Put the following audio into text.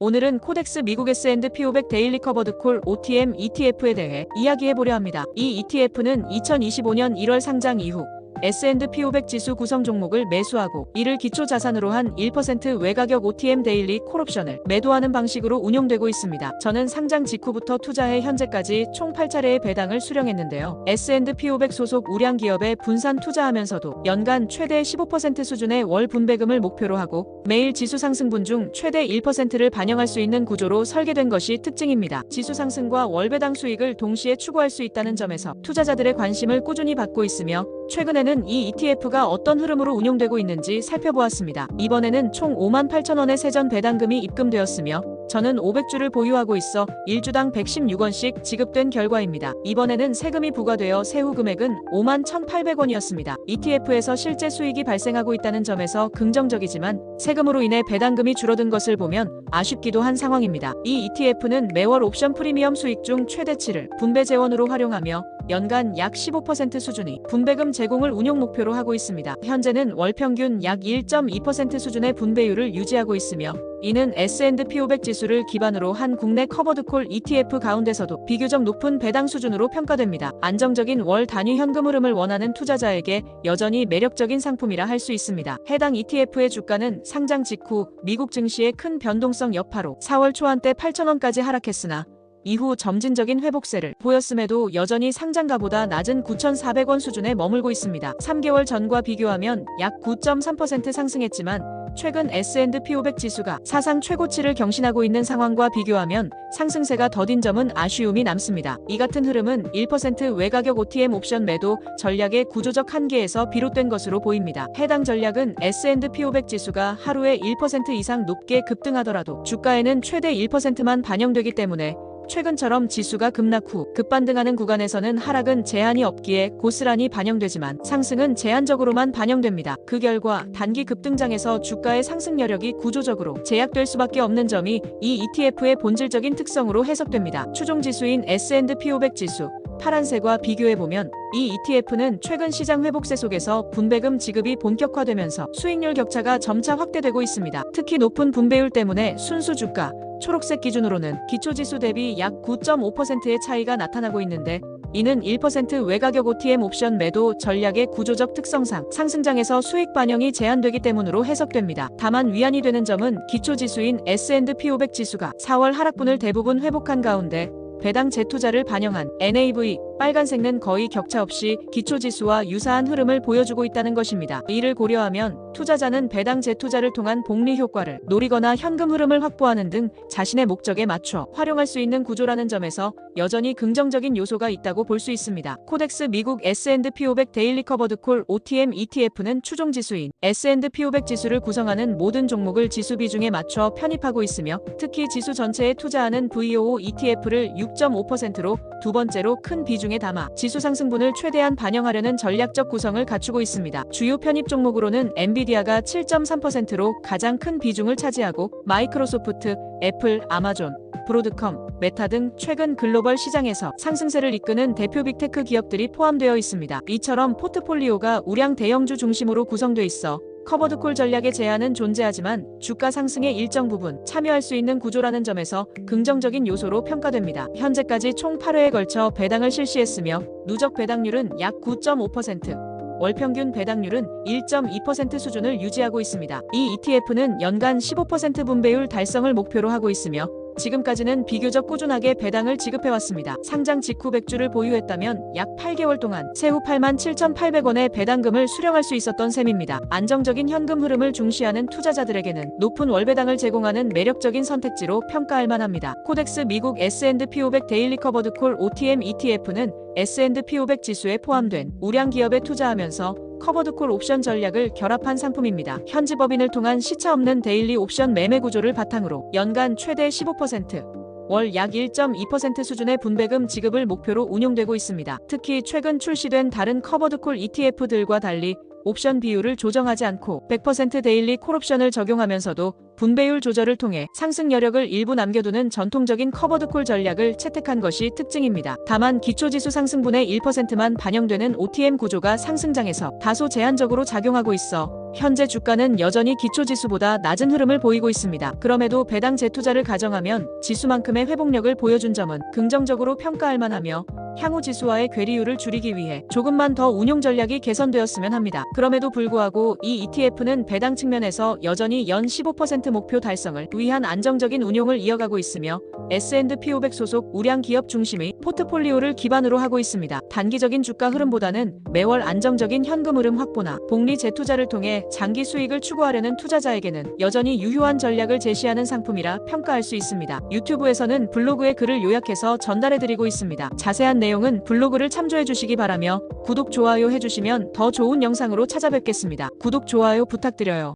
오늘은 코덱스 미국 S&P 500 데일리 커버드 콜 OTM ETF에 대해 이야기해보려 합니다. 이 ETF는 2025년 1월 상장 이후 S&P 500 지수 구성 종목을 매수하고 이를 기초 자산으로 한 1% 외가격 OTM 데일리 콜옵션을 매도하는 방식으로 운용되고 있습니다. 저는 상장 직후부터 투자해 현재까지 총 8차례의 배당을 수령했는데요. S&P 500 소속 우량 기업에 분산 투자하면서도 연간 최대 15% 수준의 월 분배금을 목표로 하고 매일 지수 상승분 중 최대 1%를 반영할 수 있는 구조로 설계된 것이 특징입니다. 지수 상승과 월 배당 수익을 동시에 추구할 수 있다는 점에서 투자자들의 관심을 꾸준히 받고 있으며 최근에는 이 ETF가 어떤 흐름으로 운용되고 있는지 살펴보았습니다. 이번에는 총 58,000원의 세전 배당금이 입금되었으며 저는 500주를 보유하고 있어 1주당 116원씩 지급된 결과입니다. 이번에는 세금이 부과되어 세후 금액은 51,800원이었습니다. ETF에서 실제 수익이 발생하고 있다는 점에서 긍정적이지만 세금으로 인해 배당금이 줄어든 것을 보면 아쉽기도 한 상황입니다. 이 ETF는 매월 옵션 프리미엄 수익 중 최대치를 분배 재원으로 활용하며 연간 약 15% 수준의 분배금 제공을 운용 목표로 하고 있습니다. 현재는 월 평균 약 1.2% 수준의 분배율을 유지하고 있으며 이는 S&P 500 지수를 기반으로 한 국내 커버드콜 ETF 가운데서도 비교적 높은 배당 수준으로 평가됩니다. 안정적인 월 단위 현금 흐름을 원하는 투자자에게 여전히 매력적인 상품이라 할 수 있습니다. 해당 ETF의 주가는 상장 직후 미국 증시의 큰 변동성 여파로 4월 초한때 8,000원까지 하락했으나 이후 점진적인 회복세를 보였음에도 여전히 상장가보다 낮은 9,400원 수준에 머물고 있습니다. 3개월 전과 비교하면 약 9.3% 상승했지만 최근 S&P 500 지수가 사상 최고치를 경신하고 있는 상황과 비교하면 상승세가 더딘 점은 아쉬움이 남습니다. 이 같은 흐름은 1% 외가격 OTM 옵션 매도 전략의 구조적 한계에서 비롯된 것으로 보입니다. 해당 전략은 S&P 500 지수가 하루에 1% 이상 높게 급등하더라도 주가에는 최대 1%만 반영되기 때문에 최근처럼 지수가 급락 후 급반등하는 구간에서는 하락은 제한이 없기에 고스란히 반영되지만 상승은 제한적으로만 반영됩니다. 그 결과 단기 급등장에서 주가의 상승 여력이 구조적으로 제약될 수밖에 없는 점이 이 ETF의 본질적인 특성으로 해석됩니다. 추종 지수인 S&P 500 지수 파란색과 비교해보면 이 ETF는 최근 시장 회복세 속에서 분배금 지급이 본격화되면서 수익률 격차가 점차 확대되고 있습니다. 특히 높은 분배율 때문에 순수 주가 초록색 기준으로는 기초지수 대비 약 9.5%의 차이가 나타나고 있는데 이는 1% 외가격 OTM 옵션 매도 전략의 구조적 특성상 상승장에서 수익 반영이 제한되기 때문으로 해석됩니다. 다만 위안이 되는 점은 기초지수인 S&P 500 지수가 4월 하락분을 대부분 회복한 가운데 배당 재투자를 반영한 NAV 빨간색은 거의 격차 없이 기초지수와 유사한 흐름을 보여주고 있다는 것입니다. 이를 고려하면 투자자는 배당 재투자를 통한 복리 효과를 노리거나 현금 흐름을 확보하는 등 자신의 목적에 맞춰 활용할 수 있는 구조라는 점에서 여전히 긍정적인 요소가 있다고 볼 수 있습니다. 코덱스 미국 S&P 500 데일리 커버드 콜 OTM ETF는 추종 지수인 S&P 500 지수를 구성하는 모든 종목을 지수 비중에 맞춰 편입하고 있으며 특히 지수 전체에 투자하는 VOO ETF를 6.5%로 두 번째로 큰 비중에 담아 지수 상승분을 최대한 반영하려는 전략적 구성을 갖추고 있습니다. 주요 편입 종목으로는 엔비디아가 7.3%로 가장 큰 비중을 차지하고 마이크로소프트, 애플, 아마존, 브로드컴, 메타 등 최근 글로벌 시장에서 상승세를 이끄는 대표 빅테크 기업들이 포함되어 있습니다. 이처럼 포트폴리오가 우량 대형주 중심으로 구성돼 있어 커버드콜 전략의 제한은 존재하지만 주가 상승의 일정 부분 참여할 수 있는 구조라는 점에서 긍정적인 요소로 평가됩니다. 현재까지 총 8회에 걸쳐 배당을 실시했으며 누적 배당률은 약 9.5%, 월평균 배당률은 1.2% 수준을 유지하고 있습니다. 이 ETF는 연간 15% 분배율 달성을 목표로 하고 있으며 지금까지는 비교적 꾸준하게 배당을 지급해왔습니다. 상장 직후 100주를 보유했다면 약 8개월 동안 세후 87,800원의 배당금을 수령할 수 있었던 셈입니다. 안정적인 현금 흐름을 중시하는 투자자들에게는 높은 월배당을 제공하는 매력적인 선택지로 평가할 만합니다. 코덱스 미국 S&P 500 데일리 커버드 콜 OTM ETF는 S&P 500 지수에 포함된 우량 기업에 투자하면서 커버드콜 옵션 전략을 결합한 상품입니다. 현지 법인을 통한 시차 없는 데일리 옵션 매매 구조를 바탕으로 연간 최대 15%, 월 약 1.2% 수준의 분배금 지급을 목표로 운용되고 있습니다. 특히 최근 출시된 다른 커버드콜 ETF들과 달리 옵션 비율을 조정하지 않고 100% 데일리 콜옵션을 적용하면서도 분배율 조절을 통해 상승 여력을 일부 남겨두는 전통적인 커버드콜 전략을 채택한 것이 특징입니다. 다만 기초지수 상승분의 1%만 반영되는 OTM 구조가 상승장에서 다소 제한적으로 작용하고 있어 현재 주가는 여전히 기초지수보다 낮은 흐름을 보이고 있습니다. 그럼에도 배당 재투자를 가정하면 지수만큼의 회복력을 보여준 점은 긍정적으로 평가할 만하며 향후 지수와의 괴리율을 줄이기 위해 조금만 더 운용 전략이 개선되었으면 합니다. 그럼에도 불구하고 이 ETF는 배당 측면에서 여전히 연 15% 목표 달성을 위한 안정적인 운용을 이어가고 있으며 S&P 500 소속 우량 기업 중심의 포트폴리오를 기반으로 하고 있습니다. 단기적인 주가 흐름보다는 매월 안정적인 현금 흐름 확보나 복리 재투자를 통해 장기 수익을 추구하려는 투자자에게는 여전히 유효한 전략을 제시하는 상품이라 평가할 수 있습니다. 유튜브에서는 블로그의 글을 요약해서 전달해드리고 있습니다. 자세한 내용은 블로그를 참조해 주시기 바라며 구독, 좋아요 해주시면 더 좋은 영상으로 찾아뵙겠습니다. 구독, 좋아요 부탁드려요.